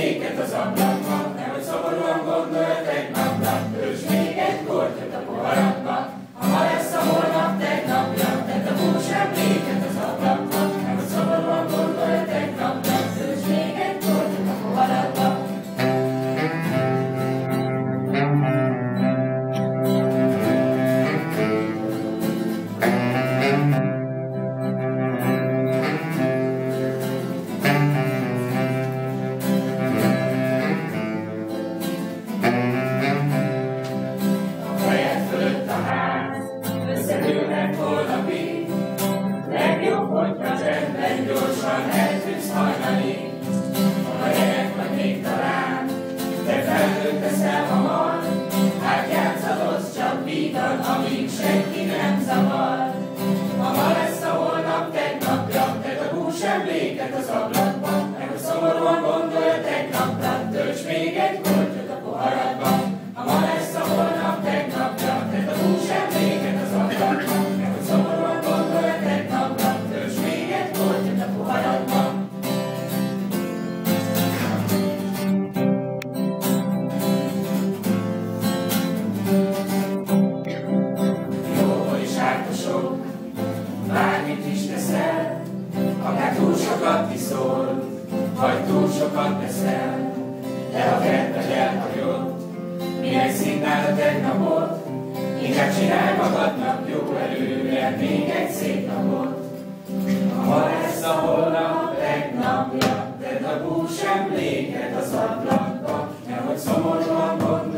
emléket az ablakba, nehogy szomorúan gondolja tegnapra, töltsd még egy kortyot a poharakba. Ha ma lesz a holnap tegnapja, tedd a bús emléket az ablakba, nehogy szomorúan gondolja tegnapra, töltsd még egy kortyot a poharakba. Összedőlnek holnapig, legjobb, hogyha csendben gyorsan eltűnsz hajnalig. A helyek vagy még talán, de felnőtt leszel hamar, átjátszhatod, csak vitad, amíg senki nem zavar. Ha ma lesz a holnap tegnapja, tedd a bús emléket az ablakba, nehogy szomorúan gondolja tegnapra, töltsd még egy kortyot a poharadba. Ha ma lesz a holnap tegnapja, tedd a bús emléket az ablakba, nehogy szomorúan gondolja tegnapra, töltsd még egy kortyot a poharadba. Jó is ártosok, bármit is teszel, akár túl sokat iszol, vagy túl sokat teszel, de ha kedved elhagyod, minek színnál a tegnapot, inkább csinálj magadnak jó erővel még egy szép napot. Ha lesz a holnap tegnapja, tedd a bús emléket az ablakba, nehogy szomorúan gondolj.